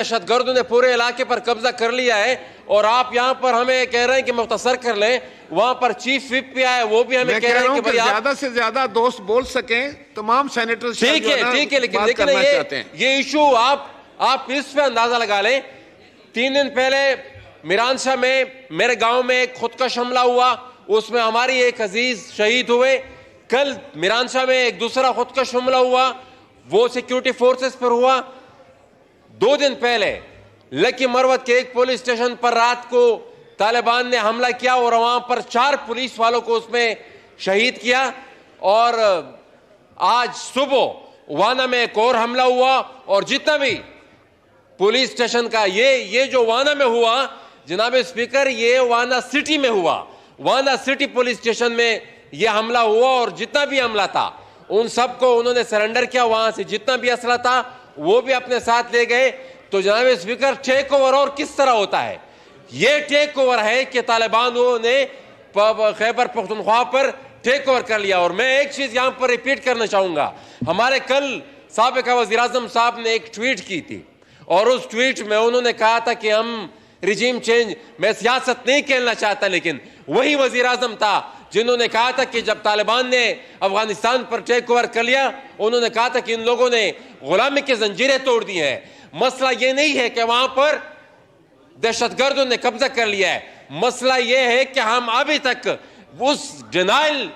दहशतगर्दों ने पूरे इलाके पर कब्जा कर लिया है और आप यहाँ पर हमें कह रहे हैं कि मुख्तसर कर लें। वहां पर चीफ व्हिप भी आए, वो भी हमें कह रहे हैं कि भाई ज्यादा से ज्यादा दोस्त बोल सकें, तमाम सेनेटर। ठीक है, लेकिन ये इशू आप इस पे अंदाजा लगा लें। 3 दिन पहले मिरानशाह में मेरे गांव में एक खुदकश हमला हुआ, उसमें हमारी एक अजीज शहीद हुए। कल मिरानशाह में एक दूसरा खुदकश हमला हुआ, वो सिक्योरिटी फोर्सेस पर हुआ। 2 दिन पहले लकी मरवत के एक पुलिस स्टेशन पर रात को तालिबान ने हमला किया और वहां पर 4 पुलिस वालों को उसमें शहीद किया। और आज सुबह वाना में एक और हमला हुआ और जितना भी पुलिस स्टेशन का ये जो वाना में हुआ, जनाब स्पीकर, ये वाना सिटी में हुआ। वाना सिटी पुलिस स्टेशन में ये हमला हुआ और जितना भी हमला था उन सबको उन्होंने सरेंडर किया। वहां से जितना भी असला था वो भी अपने साथ ले गए। तो जनाब स्पीकर, टेक ओवर और किस तरह होता है? ये टेक ओवर है कि तालिबानों ने खैबर पख्तूनख्वा पर टेक ओवर कर लिया। और मैं एक चीज यहां पर रिपीट करना चाहूंगा, हमारे कल साबिका वज़ीर-ए-आज़म साहब ने एक ट्वीट की थी और उस ट्वीट में उन्होंने कहा था कि हम रिजीम चेंज, मैं सियासत नहीं खेलना चाहता, लेकिन वही वज़ीर-ए-आज़म था जिन्होंने कहा था कि जब तालिबान ने अफगानिस्तान पर टेक ओवर कर लिया, उन्होंने कहा था कि इन लोगों ने गुलामी की जंजीरें तोड़ दी हैं। मसला ये नहीं है कि वहां पर दहशतगर्दों ने कब्जा कर लिया है, मसला ये है कि हम अभी तक उस डिनाइल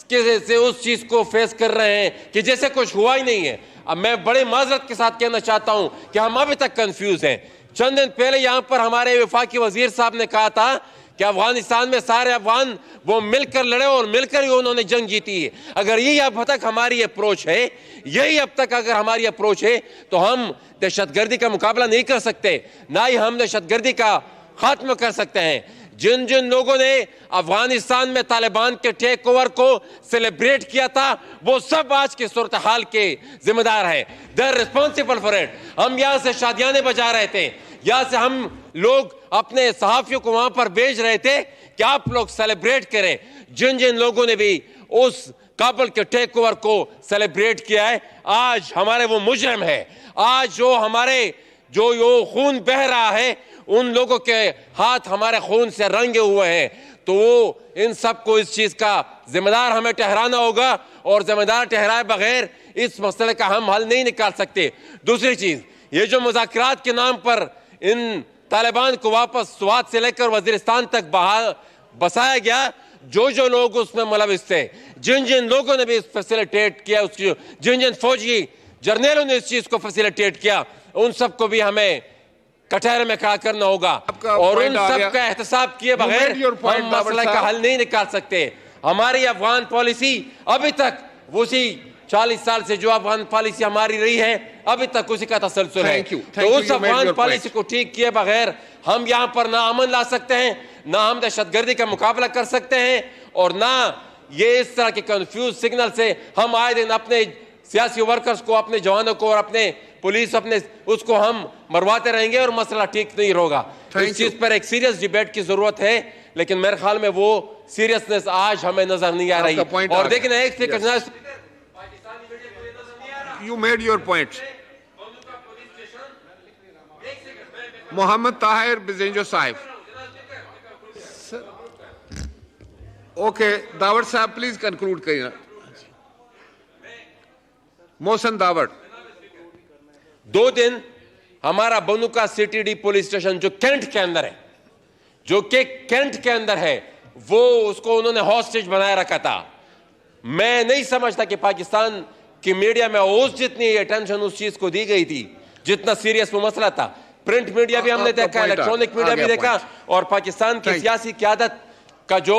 से उस चीज को फेस कर रहे हैं कि जैसे कुछ हुआ ही नहीं है। अब मैं बड़े माजरत के साथ कहना चाहता हूं कि हम अभी तक कंफ्यूज हैं। चंद दिन पहले यहां पर हमारे वफाकी वजीर साहब ने कहा था कि अफगानिस्तान में सारे अफगान वो मिलकर लड़े और मिलकर ही उन्होंने जंग जीती है। अगर यही अब तक हमारी अप्रोच है, यही अब तक अगर हमारी अप्रोच है, तो हम दहशतगर्दी का मुकाबला नहीं कर सकते, ना ही हम दहशतगर्दी का खात्मा कर सकते हैं। जिन जिन लोगों ने अफगानिस्तान में तालिबान के टेक ओवर को सेलिब्रेट किया था, वो सब आज के सूरत हाल के जिम्मेदार हैं। They are responsible for it. हम यहाँ से शादियाने बजा रहे थे, यहाँ से हम लोग अपने सहाफियों को वहां पर भेज रहे थे कि आप लोग सेलिब्रेट करें। जिन जिन लोगों ने भी उस काबुल के टेक ओवर को सेलिब्रेट किया है, आज हमारे वो मुजरिम है। आज जो हमारे जो खून बह रहा है, उन लोगों के हाथ हमारे खून से रंगे हुए हैं। तो वो इन सबको इस चीज का जिम्मेदार हमें ठहराना होगा और जिम्मेदार ठहराए बगैर इस मसले का हम हल नहीं निकाल सकते। दूसरी चीज, ये जो मुज़ाकरात के नाम पर इन तालिबान को वापस स्वात से लेकर वजीरिस्तान तक बसाया गया, जो जो लोग उसमें मुलविस थे, जिन जिन लोगों ने भी इस फैसिलिटेट किया, उसकी जिन जिन फौजी जर्नलों ने इस चीज को फैसिलिटेट किया, उन सबको भी हमें कटहरे में खड़ा करना होगा और उन सब का एहतसाब किए बगैर हम मसले का हल नहीं निकाल सकते। हमारी अफगान पॉलिसी अभी तक उसी 40 साल से जो अफगान पॉलिसी हमारी रही है, अभी तक उसी का तसलसल है। तो उस अफगान पॉलिसी को ठीक किए बगैर हम यहाँ पर ना अमन ला सकते हैं, ना हम दहशतगर्दी का मुकाबला कर सकते हैं, और ना ये इस तरह के कंफ्यूज सिग्नल से हम आए दिन अपने सियासी वर्कर्स को, अपने जवानों को और अपने पुलिस अपने उसको हम मरवाते रहेंगे और मसला ठीक नहीं होगा। इस चीज पर एक सीरियस डिबेट की जरूरत है, लेकिन मेरे ख्याल में वो सीरियसनेस आज हमें नजर नहीं आ रही। और देखिए एक speaker, You made your point. Mohammad Tahir Bizenjo Sahib. Okay, Dawar Sahab please conclude करिए। मोहसन दावड़। 2 दिन हमारा बनुका सीटीडी पुलिस स्टेशन जो कैंट के अंदर है, जो कि कैंट के अंदर है, वो उसको उन्होंने हॉस्टेज बनाए रखा था। मैं नहीं समझता कि पाकिस्तान की मीडिया में उस जितनी अटेंशन उस चीज को दी गई थी जितना सीरियस वो मसला था। प्रिंट मीडिया भी हमने देखा, इलेक्ट्रॉनिक मीडिया भी देखा, और पाकिस्तान की सियासी क़यादत का जो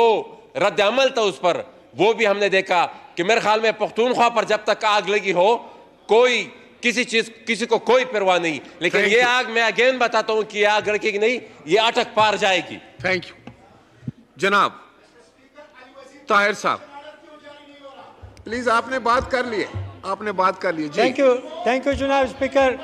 रद्द अमल था उस पर वो भी हमने देखा कि मेरे ख्याल में पख्तूनख्वा पर जब तक आग लगी हो, कोई किसी को कोई परवाह नहीं, लेकिन ये आग, मैं अगेन बताता हूं कि ये आग लड़केगी नहीं, ये अटक पार जाएगी। थैंक यू जनाब ताहिर साहब, प्लीज आपने बात कर ली, आपने बात कर ली। थैंक यू जनाब स्पीकर।